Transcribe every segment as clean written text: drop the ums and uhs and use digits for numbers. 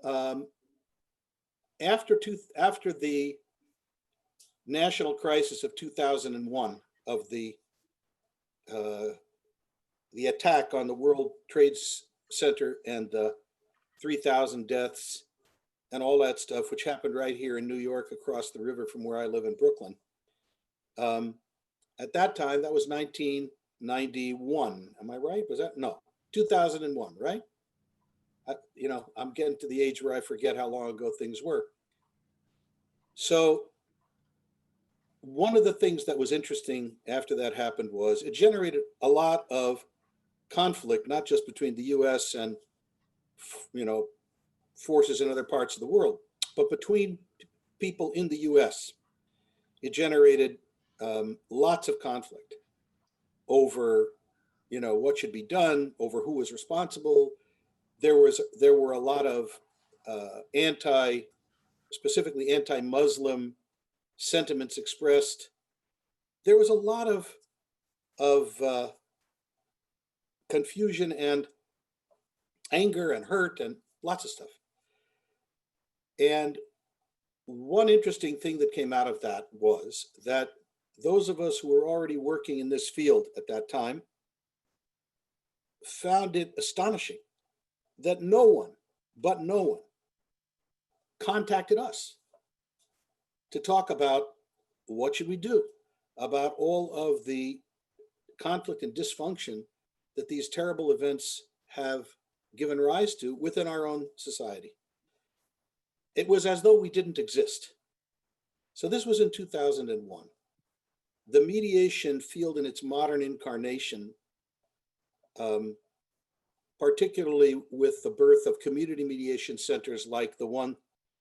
Um, after the national crisis of 2001, of the attack on the World Trade Center and the 3,000 deaths and all that stuff, which happened right here in New York across the river from where I live in Brooklyn. At that time, that was 1991. Am I right? Was that? No, 2001, right? I'm getting to the age where I forget how long ago things were. So one of the things that was interesting after that happened was it generated a lot of conflict, not just between the US and, forces in other parts of the world, but between people in the US. It generated lots of conflict over, what should be done, over who was responsible. There were a lot of specifically anti-Muslim sentiments expressed. There was a lot of confusion and anger and hurt and lots of stuff. And one interesting thing that came out of that was that those of us who were already working in this field at that time found it astonishing that no one contacted us to talk about what should we do about all of the conflict and dysfunction that these terrible events have given rise to within our own society. It was as though we didn't exist. So this was in 2001. The mediation field in its modern incarnation, particularly with the birth of community mediation centers like the one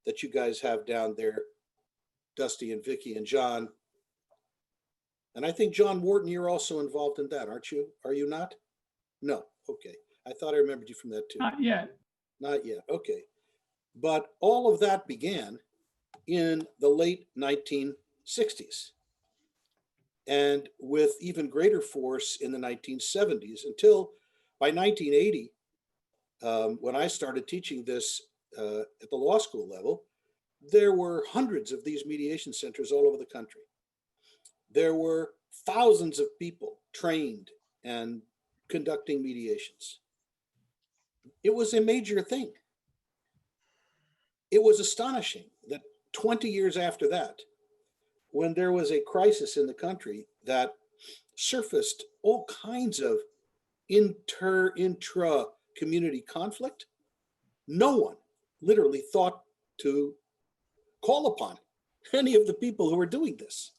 that you guys have down there, Dusty and Vicky and John. And I think, John Wharton, you're also involved in that, aren't you? Are you not? No, okay. I thought I remembered you from that too. Not yet. Not yet, okay. But all of that began in the late 1960s, and with even greater force in the 1970s, until by 1980, when I started teaching this at the law school level, there were hundreds of these mediation centers all over the country. There were thousands of people trained and conducting mediations. It was a major thing. It was astonishing that 20 years after that, when there was a crisis in the country that surfaced all kinds of intra community conflict, no one literally thought to call upon any of the people who were doing this.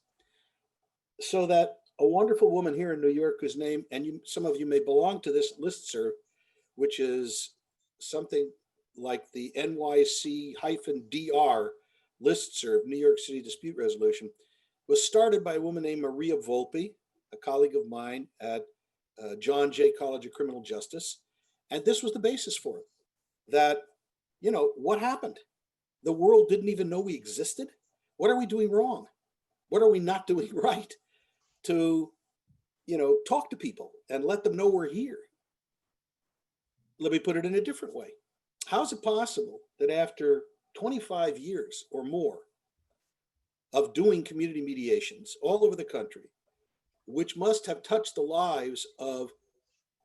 So that a wonderful woman here in New York, whose name, and some of you may belong to this listserv, which is something like the NYC-DR listserv, New York City Dispute Resolution, was started by a woman named Maria Volpe, a colleague of mine at John Jay College of Criminal Justice. And this was the basis for it, that, what happened? The world didn't even know we existed. What are we doing wrong? What are we not doing right to, talk to people and let them know we're here? Let me put it in a different way. How is it possible that after 25 years or more of doing community mediations all over the country, which must have touched the lives of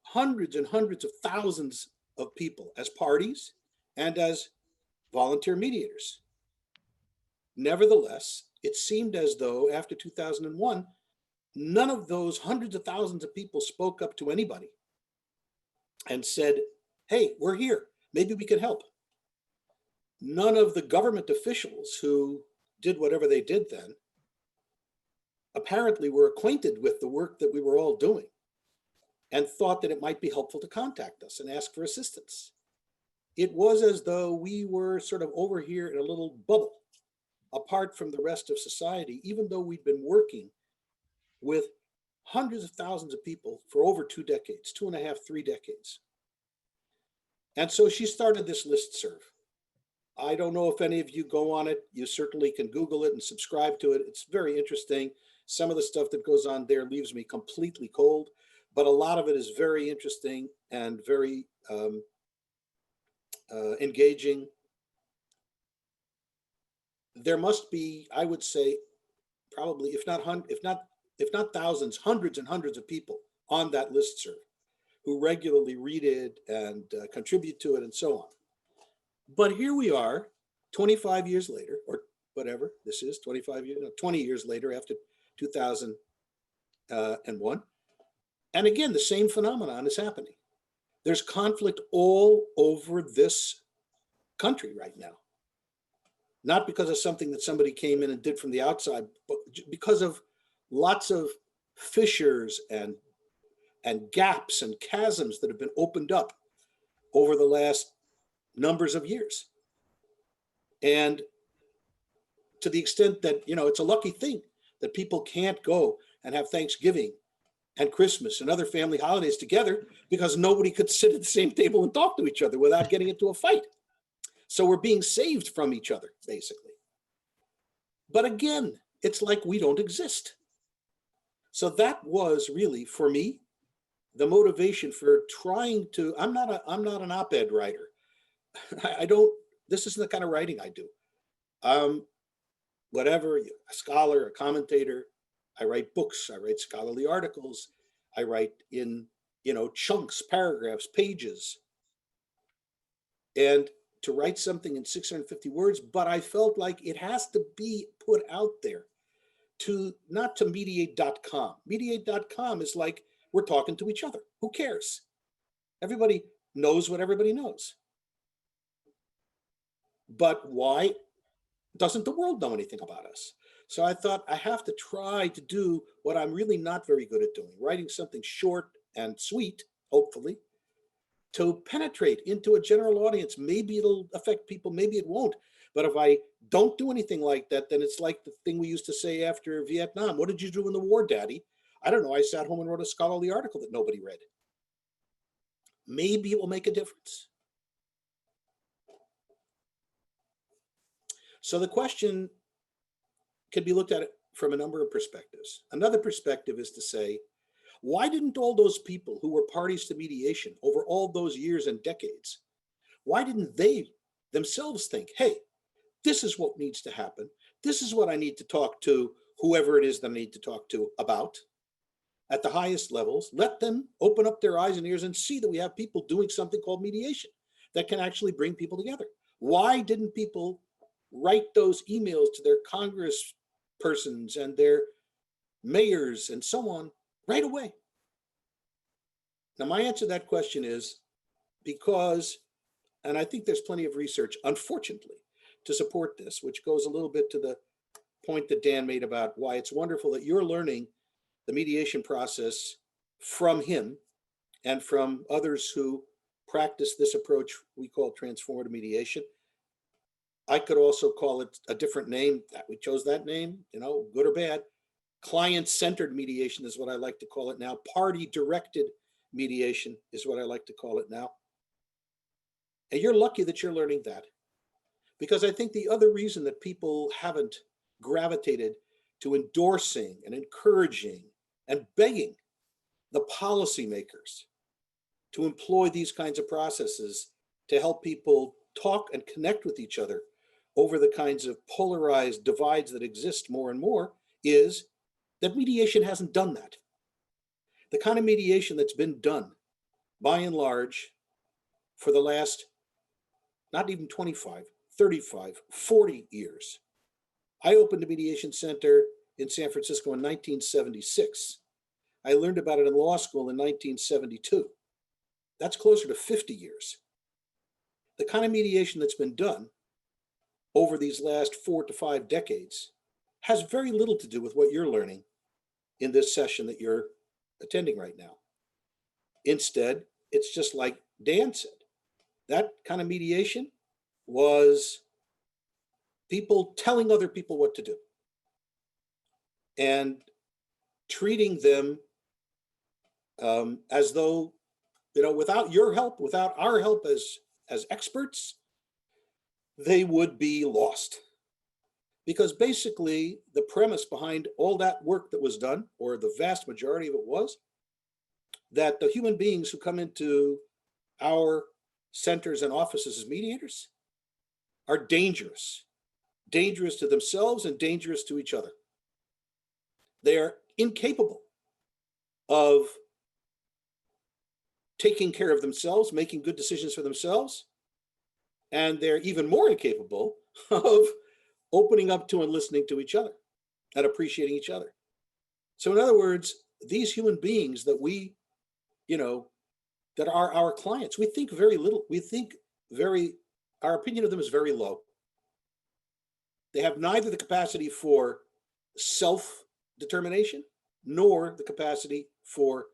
hundreds and hundreds of thousands of people as parties and as volunteer mediators, nevertheless, it seemed as though after 2001, none of those hundreds of thousands of people spoke up to anybody and said, hey, we're here. Maybe we can help. None of the government officials who did whatever they did then apparently were acquainted with the work that we were all doing and thought that it might be helpful to contact us and ask for assistance. It was as though we were sort of over here in a little bubble apart from the rest of society, even though we'd been working with hundreds of thousands of people for over 2 decades, 2.5, 3 decades. And so she started this listserv. I don't know if any of you go on it. You certainly can Google it and subscribe to it. It's very interesting. Some of the stuff that goes on there leaves me completely cold, but a lot of it is very interesting and very engaging. there must be, I would say, probably, if not thousands, hundreds and hundreds of people on that listserv who regularly read it and contribute to it and so on. But here we are, 25 years later, or whatever this is, 25 years, no, 20 years later, after 2001. And again, the same phenomenon is happening. There's conflict all over this country right now. Not because of something that somebody came in and did from the outside, but because of lots of fissures and gaps and chasms that have been opened up over the last numbers of years. And to the extent that, it's a lucky thing that people can't go and have Thanksgiving and Christmas and other family holidays together because nobody could sit at the same table and talk to each other without getting into a fight. So we're being saved from each other, basically. But again, it's like we don't exist. So that was really, for me, the motivation for trying to, I'm not an op-ed writer. This isn't the kind of writing I do. Whatever, a scholar, a commentator, I write books, I write scholarly articles, I write in, chunks, paragraphs, pages. And to write something in 650 words, but I felt like it has to be put out there not to mediate.com. Mediate.com is like we're talking to each other. Who cares? Everybody knows what everybody knows. But why doesn't the world know anything about us? So I thought I have to try to do what I'm really not very good at doing, writing something short and sweet, hopefully, to penetrate into a general audience. Maybe it'll affect people, maybe it won't. But if I don't do anything like that, then it's like the thing we used to say after Vietnam. What did you do in the war, Daddy? I don't know. I sat home and wrote a scholarly article that nobody read. Maybe it will make a difference. So the question can be looked at from a number of perspectives. Another perspective is to say, why didn't all those people who were parties to mediation over all those years and decades, why didn't they themselves think, hey, this is what needs to happen. This is what I need to talk to whoever it is that I need to talk to about at the highest levels. Let them open up their eyes and ears and see that we have people doing something called mediation that can actually bring people together. Why didn't people write those emails to their congresspersons and their mayors and so on right away? Now, my answer to that question is because, and I think there's plenty of research, unfortunately, to support this, which goes a little bit to the point that Dan made about why it's wonderful that you're learning the mediation process from him and from others who practice this approach we call transformative mediation. I could also call it a different name. We chose that name, good or bad. Client-centered mediation is what I like to call it now. Party-directed mediation is what I like to call it now. And you're lucky that you're learning that. Because I think the other reason that people haven't gravitated to endorsing and encouraging and begging the policymakers to employ these kinds of processes to help people talk and connect with each other over the kinds of polarized divides that exist more and more is that mediation hasn't done that. The kind of mediation that's been done, by and large, for the last not even 25, 35, 40 years. I opened a mediation center in San Francisco in 1976. I learned about it in law school in 1972. That's closer to 50 years. The kind of mediation that's been done over these last 4 to 5 decades has very little to do with what you're learning in this session that you're attending right now. Instead, it's just like Dan said, that kind of mediation was people telling other people what to do and treating them as though, without your help, without our help as experts, they would be lost. Because basically the premise behind all that work that was done, or the vast majority of it, was that the human beings who come into our centers and offices as mediators are dangerous. dangerous to themselves and dangerous to each other. They are incapable of taking care of themselves, making good decisions for themselves, and they're even more incapable of opening up to and listening to each other and appreciating each other. So in other words, these human beings that we, that are our clients, we think very little. Our opinion of them is very low. They have neither the capacity for self-determination nor the capacity for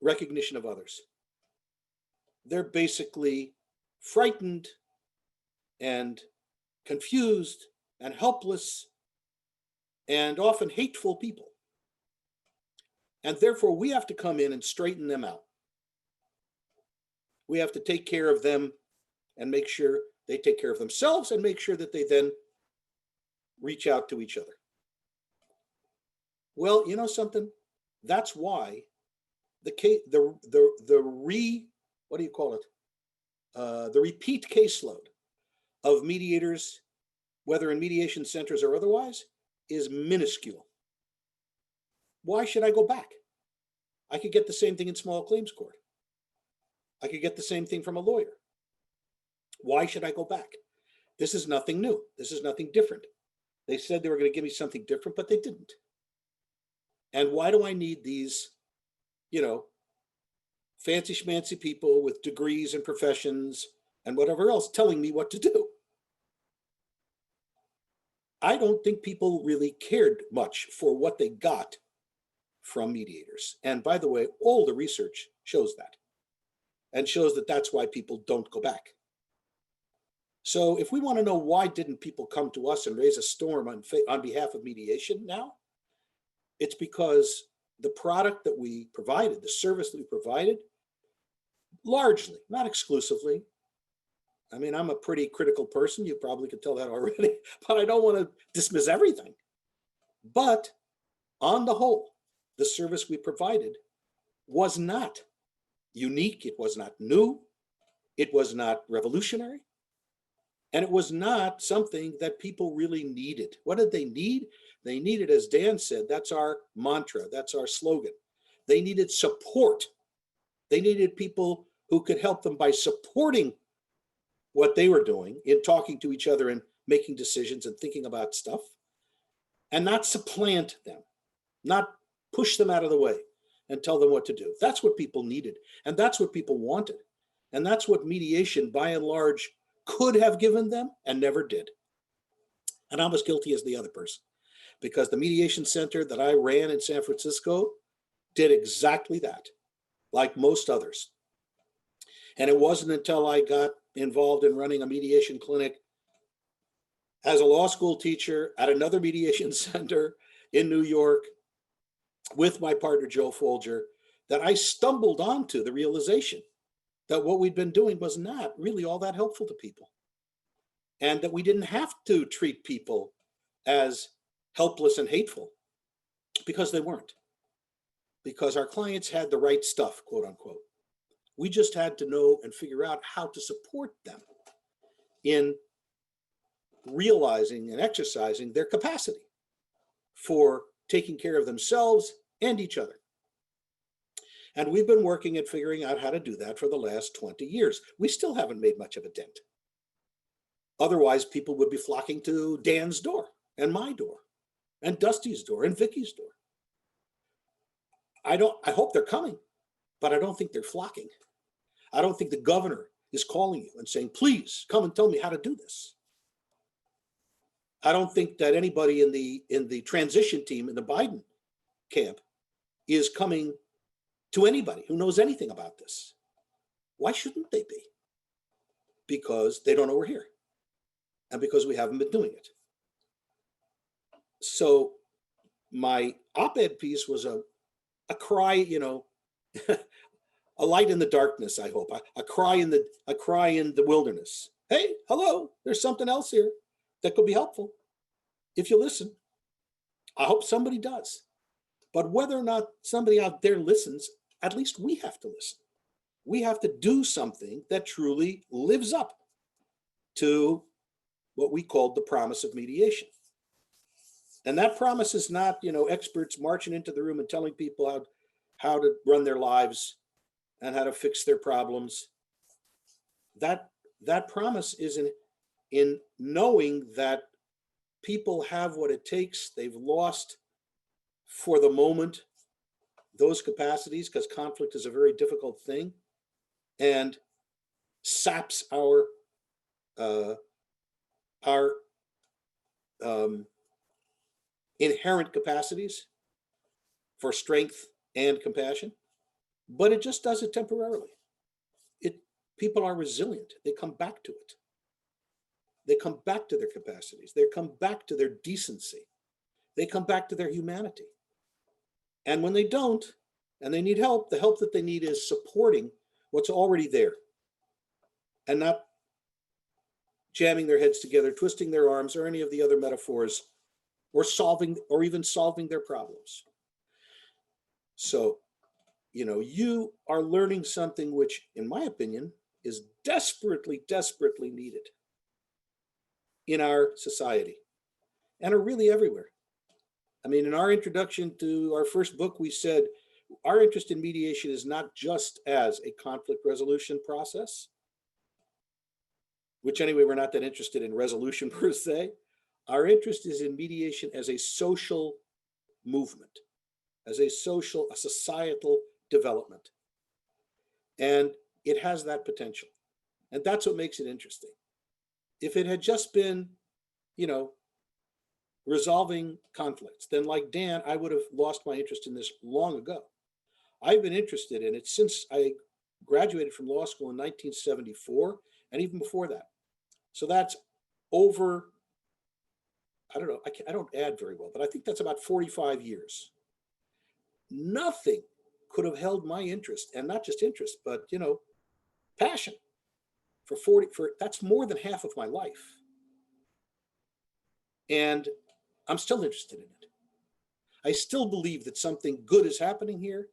recognition of others. They're basically frightened and confused and helpless and often hateful people. And therefore, we have to come in and straighten them out. We have to take care of them and make sure they take care of themselves and make sure that they then reach out to each other. Well, you know something? That's why the repeat caseload of mediators, whether in mediation centers or otherwise, is minuscule. Why should I go back? I could get the same thing in small claims court. I could get the same thing from a lawyer. Why should I go back? This is nothing new. This is nothing different. They said they were going to give me something different, but they didn't. And why do I need these, fancy schmancy people with degrees and professions and whatever else telling me what to do? I don't think people really cared much for what they got from mediators. And by the way, all the research shows that and shows that that's why people don't go back. So if we want to know why didn't people come to us and raise a storm on behalf of mediation now, it's because the product that we provided, the service that we provided, largely, not exclusively. I mean, I'm a pretty critical person. You probably could tell that already, but I don't want to dismiss everything. But on the whole, the service we provided was not unique. It was not new. It was not revolutionary. And it was not something that people really needed. What did they need? They needed, as Dan said, that's our mantra, that's our slogan. They needed support. They needed people who could help them by supporting what they were doing in talking to each other and making decisions and thinking about stuff, and not supplant them, not push them out of the way and tell them what to do. That's what people needed, and that's what people wanted. And that's what mediation, by and large, could have given them and never did. And I'm as guilty as the other person, because the mediation center that I ran in San Francisco did exactly that, like most others. And it wasn't until I got involved in running a mediation clinic as a law school teacher at another mediation center in New York with my partner, Joe Folger, that I stumbled onto the realization that what we'd been doing was not really all that helpful to people. And that we didn't have to treat people as helpless and hateful, because they weren't. Because our clients had the right stuff, quote unquote. We just had to know and figure out how to support them in realizing and exercising their capacity for taking care of themselves and each other. And we've been working at figuring out how to do that for the last 20 years. We still haven't made much of a dent. Otherwise, people would be flocking to Dan's door and my door and Dusty's door and Vicky's door. I hope they're coming, but I don't think they're flocking. I don't think the governor is calling you and saying, please come and tell me how to do this. I don't think that anybody in the transition team in the Biden camp is coming to anybody who knows anything about this. Why shouldn't they be? Because they don't know we're here, and because we haven't been doing it. So my op-ed piece was a cry, a light in the darkness, I hope, a cry in the wilderness. Hey, hello, there's something else here that could be helpful if you listen. I hope somebody does. But whether or not somebody out there listens, at least we have to listen. We have to do something that truly lives up to what we called the promise of mediation. And that promise is not, experts marching into the room and telling people how to run their lives and how to fix their problems. That promise is in knowing that people have what it takes. They've lost for the moment those capacities, because conflict is a very difficult thing and saps our inherent capacities for strength and compassion, but it just does it temporarily. People are resilient. They come back to it. They come back to their capacities. They come back to their decency. They come back to their humanity. And when they don't, and they need help, the help that they need is supporting what's already there and not jamming their heads together, twisting their arms, or any of the other metaphors, or even solving their problems. So, you are learning something which, in my opinion, is desperately, desperately needed in our society and are really everywhere. I mean, in our introduction to our first book, we said our interest in mediation is not just as a conflict resolution process, which anyway, we're not that interested in resolution per se. Our interest is in mediation as a social movement, as a societal development. And it has that potential. And that's what makes it interesting. If it had just been, resolving conflicts, then like Dan, I would have lost my interest in this long ago. I've been interested in it since I graduated from law school in 1974, and even before that. So that's over, I don't know, I don't add very well, but I think that's about 45 years. Nothing could have held my interest, and not just interest, but, passion for that's more than half of my life. And I'm still interested in it. I still believe that something good is happening here,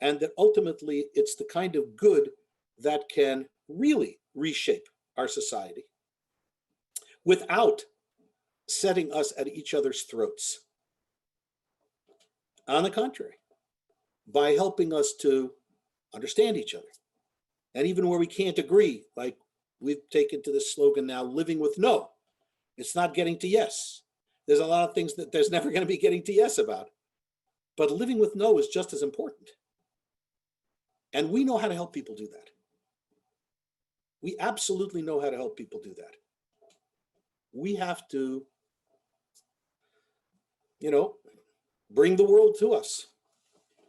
and that ultimately it's the kind of good that can really reshape our society without setting us at each other's throats. On the contrary, by helping us to understand each other. And even where we can't agree, like we've taken to this slogan now, living with no. It's not getting to yes. There's a lot of things that there's never going to be getting to yes about. But living with no is just as important. And we know how to help people do that. We absolutely know how to help people do that. We have to, bring the world to us.